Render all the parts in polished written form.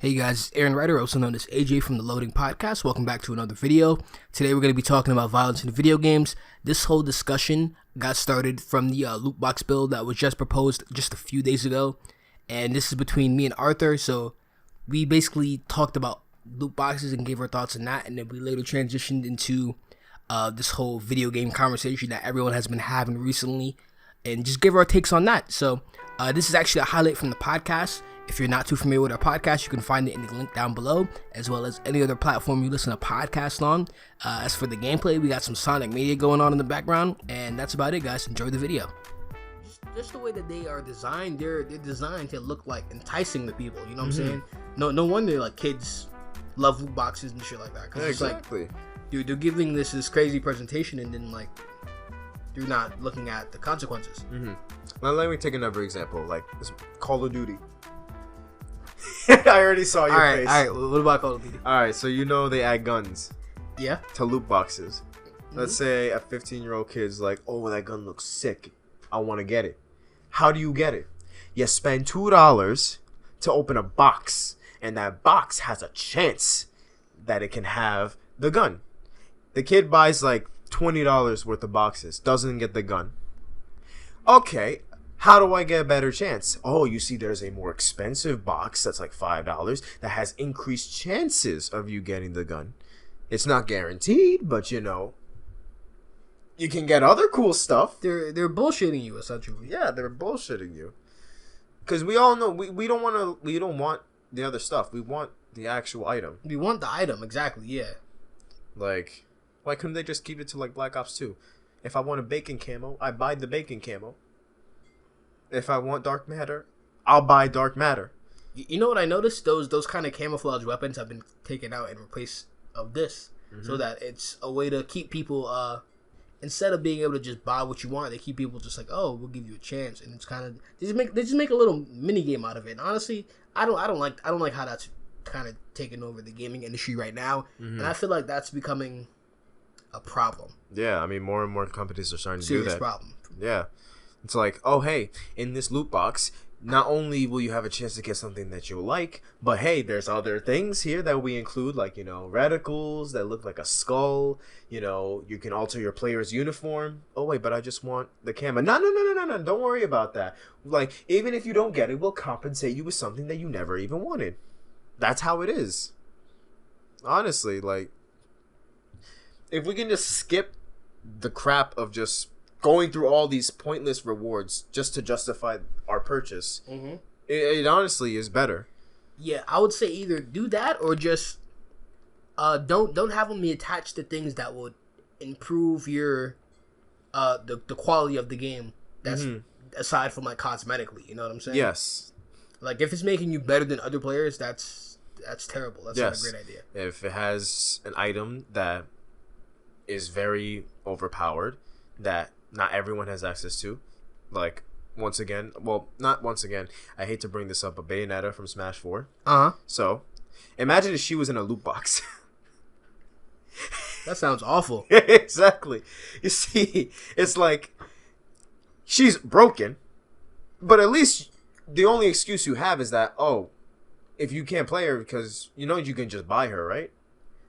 Hey guys, it's Aaron Ryder, also known as AJ from the Loading Podcast. Welcome back to another video. Today we're going to be talking about violence in video games. This whole discussion got started from the loot box bill that was just proposed just a few days ago. And this is between me and Arthur, so we basically talked about loot boxes and gave our thoughts on that. And then we later transitioned into this whole video game conversation that everyone has been having recently and just give our takes on that. So this is actually a highlight from the podcast. If you're not too familiar with our podcast, you can find it in the link down below, as well as any other platform you listen to podcasts on. As for the gameplay, we got some Sonic Media going on in the background, and that's about it, guys. Enjoy the video. Just the way that they are designed, they're designed to look like enticing to people. You know what I'm saying? No wonder like kids love loot boxes and shit like that. Cause Exactly. It's like, dude, they're giving this crazy presentation, and then like they're not looking at the consequences. Now let me take another example, like this Call of Duty. I already saw your face. All right. What about Call of Duty? All right, so you know they add guns Yeah. to loot boxes. Let's say a 15-year-old kid's like, "Oh, that gun looks sick. I want to get it." How do you get it? You spend $2 to open a box, and that box has a chance that it can have the gun. The kid buys like $20 worth of boxes, doesn't get the gun. Okay, how do I get a better chance? Oh, you see there's a more expensive box that's like $5 that has increased chances of you getting the gun. It's not guaranteed, but you know, you can get other cool stuff. They're bullshitting you essentially. Yeah, they're bullshitting you. Because we all know we don't want the other stuff. We want the actual item. We want the item, exactly, yeah. Like, why couldn't they just keep it to like Black Ops 2? If I want a bacon camo, I buy the bacon camo. If I want dark matter, I'll buy dark matter. You know what I noticed? Those kind of camouflage weapons have been taken out in place of this, so that it's a way to keep people. Instead of being able to just buy what you want, they keep people just like, oh, we'll give you a chance, and it's kind of they just make a little mini game out of it. And honestly, I don't like how that's kind of taking over the gaming industry right now, and I feel like that's becoming a problem. Yeah, I mean, more and more companies are starting to Serious do that. problem. Yeah. It's like, oh, hey, in this loot box, not only will you have a chance to get something that you like, but hey, there's other things here that we include, like, you know, reticles that look like a skull. You know, you can alter your player's uniform. Oh, wait, but I just want the camera. No. Don't worry about that. Like, even if you don't get it, we'll compensate you with something that you never even wanted. That's how it is. Honestly, like, if we can just skip the crap of just going through all these pointless rewards just to justify our purchase, it honestly is better. Yeah, I would say either do that or just don't have them be attached to things that would improve your the quality of the game. That's aside from like cosmetically, you know what I'm saying? Yes. Like if it's making you better than other players, that's terrible. That's not a great idea. If it has an item that is very overpowered that not everyone has access to, like not once again, I hate to bring this up, but Bayonetta from Smash 4. So imagine if she was in a loot box. That sounds awful. Exactly. You see, it's like she's broken, but at least the only excuse you have is that, oh, if you can't play her because you know you can just buy her, right?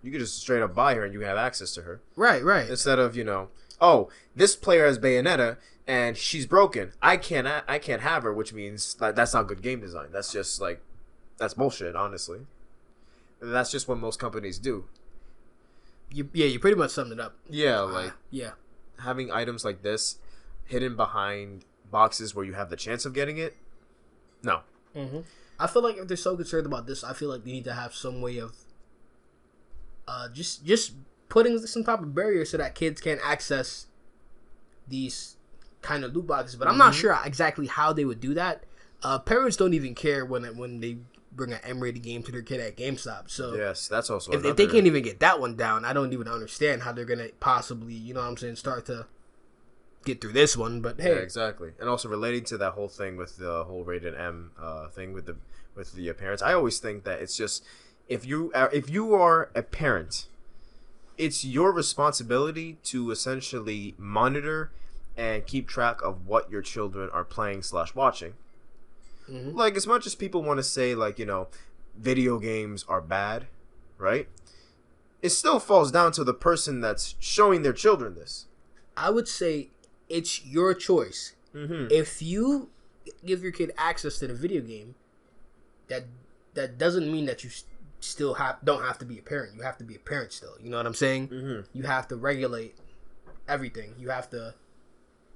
You can just straight up buy her and you can have access to her. Right. Instead of, you know, oh, this player has Bayonetta and she's broken. I can't have her, which means that's not good game design. That's just like, that's bullshit, honestly. And that's just what most companies do. You pretty much summed it up. Yeah, like yeah, having items like this hidden behind boxes where you have the chance of getting it. No. I feel like if they're so concerned about this, I feel like they need to have some way of just putting some type of barrier so that kids can't access these kind of loot boxes. But I'm not sure exactly how they would do that. Parents don't even care when they bring an M-rated game to their kid at GameStop. So yes, that's also if they can't even get that one down, I don't even understand how they're gonna possibly, you know what I'm saying, start to get through this one. But hey, yeah, exactly. And also relating to that whole thing with the whole rated M thing with the parents, I always think that it's just if you are a parent, it's your responsibility to essentially monitor and keep track of what your children are playing / watching. Like, as much as people want to say, like, you know, video games are bad, right? It still falls down to the person that's showing their children this. I would say it's your choice. Mm-hmm. If you give your kid access to the video game, that doesn't mean that you still don't have to be a parent. You have to be a parent still. You know what I'm saying? Mm-hmm. You have to regulate everything. You have to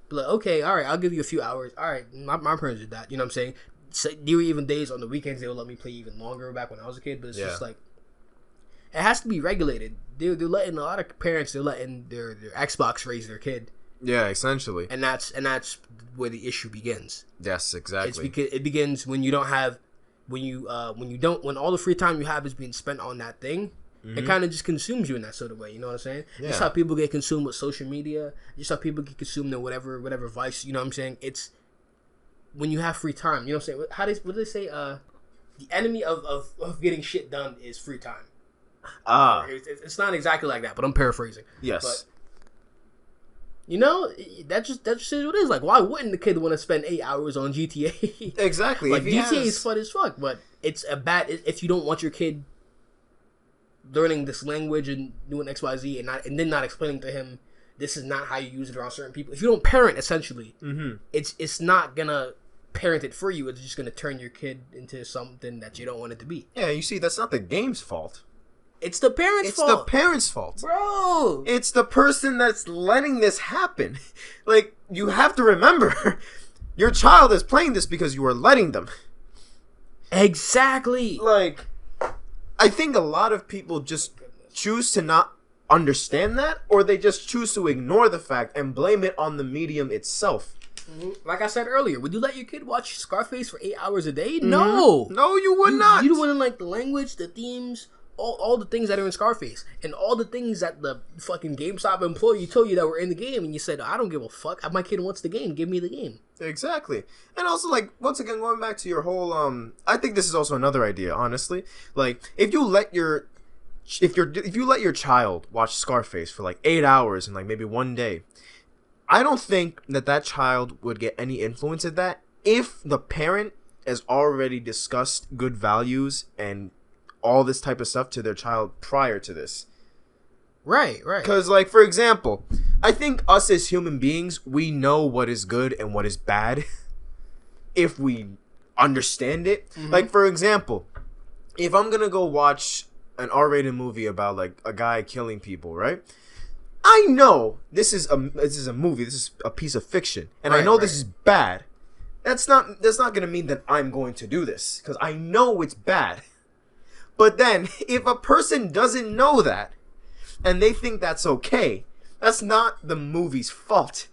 be like, okay, all right, I'll give you a few hours. All right, my parents did that. You know what I'm saying? So, there were even days on the weekends they would let me play even longer back when I was a kid. But it's just like, it has to be regulated. They're letting a lot of parents, they're letting their Xbox raise their kid. Yeah, essentially. And that's where the issue begins. Yes, exactly. It begins when you don't have, when all the free time you have is being spent on that thing. Mm-hmm. It kind of just consumes you in that sort of way. You know what I'm saying? Yeah. Just how people get consumed with social media. Just how people get consumed in whatever vice. You know what I'm saying? It's when you have free time. You know what I'm saying? What do they say? The enemy of getting shit done is free time. It's not exactly like that, but I'm paraphrasing. Yes. But, you know, that just is what it is. Like, why wouldn't the kid want to spend 8 hours on GTA? Exactly. Like, GTA is fun as fuck, but it's a bad if you don't want your kid learning this language and doing XYZ and then not explaining to him this is not how you use it around certain people. If you don't parent, essentially, it's not gonna parent it for you. It's just gonna turn your kid into something that you don't want it to be. Yeah, you see, that's not the game's fault. It's the parents' fault. It's the parents' fault. Bro! It's the person that's letting this happen. Like, you have to remember, your child is playing this because you are letting them. Exactly. Like, I think a lot of people just choose to not understand that, or they just choose to ignore the fact and blame it on the medium itself. Mm-hmm. Like I said earlier, would you let your kid watch Scarface for 8 hours a day? No. No, you would not. You wouldn't like the language, the themes, all the things that are in Scarface, and all the things that the fucking GameStop employee told you that were in the game, and you said, I don't give a fuck. My kid wants the game. Give me the game. Exactly. And also, like, once again, going back to your whole, I think this is also another idea, honestly. Like, if you let your child watch Scarface for, like, 8 hours in, like, maybe one day, I don't think that child would get any influence of that if the parent has already discussed good values and all this type of stuff to their child prior to this. Right. Because, like, for example, I think us as human beings, we know what is good and what is bad if we understand it. Mm-hmm. Like, for example, if I'm gonna go watch an R-rated movie about, like, a guy killing people, right? I know this is a movie, this is a piece of fiction, and I know this is bad. That's not gonna mean that I'm going to do this, because I know it's bad. But then, if a person doesn't know that, and they think that's okay, that's not the movie's fault.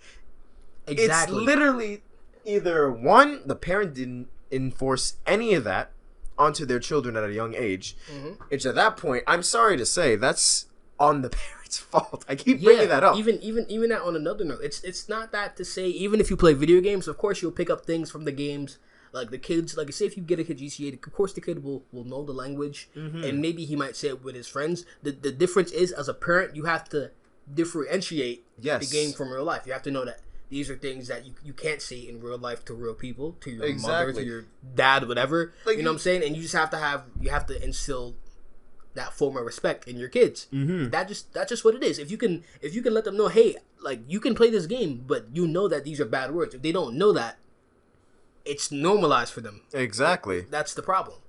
Exactly. It's literally either, one, the parent didn't enforce any of that onto their children at a young age. Mm-hmm. Which at that point, I'm sorry to say, that's on the parent's fault. I keep bringing that up. Even that on another note, it's not that to say, even if you play video games, of course you'll pick up things from the games. Like the kids, like say if you get a kid GTA, of course the kid will know the language, and maybe he might say it with his friends. The difference is, as a parent, you have to differentiate the game from real life. You have to know that these are things that you can't say in real life to real people, to your mother, to your dad, whatever. Like, you know what I'm saying? And you just have to instill that form of respect in your kids. Mm-hmm. That's just what it is. If you can let them know, hey, like you can play this game, but you know that these are bad words. If they don't know that, it's normalized for them. Exactly. That's the problem.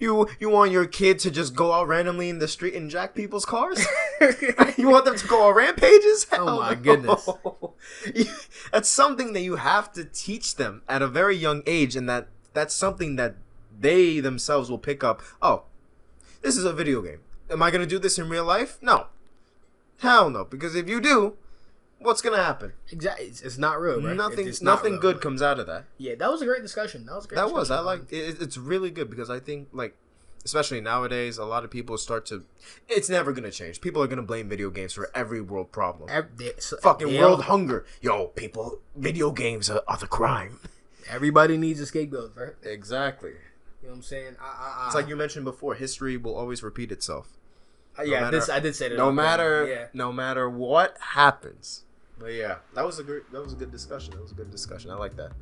You want your kid to just go out randomly in the street and jack people's cars? You want them to go on rampages? Oh my goodness. That's something that you have to teach them at a very young age, and that's something that they themselves will pick up. Oh, this is a video game. Am I going to do this in real life? No. Hell no. Because if you do, what's gonna happen? Exactly, it's not real, right? Nothing good comes out of that. Yeah, that was a great discussion. I like it. It's really good because I think, like, especially nowadays, a lot of people it's never gonna change. People are gonna blame video games for every world problem. World hunger. Yo, people, video games are the crime. Everybody needs a scapegoat, right? Exactly. You know what I'm saying? It's like you mentioned before. History will always repeat itself. I did say that. No matter what happens. But yeah, that was a good discussion. I like that.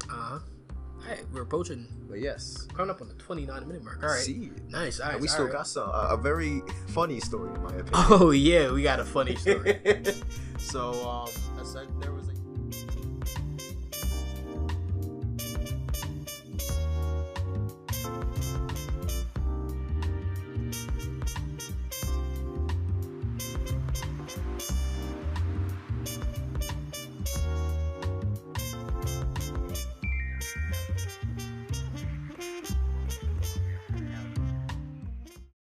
Alright, we're approaching, But yes, coming up on the 29-minute mark. Alright. see, Nice. Alright. and we still got some a very funny story in my opinion. Oh, yeah, we got a funny story. So, there was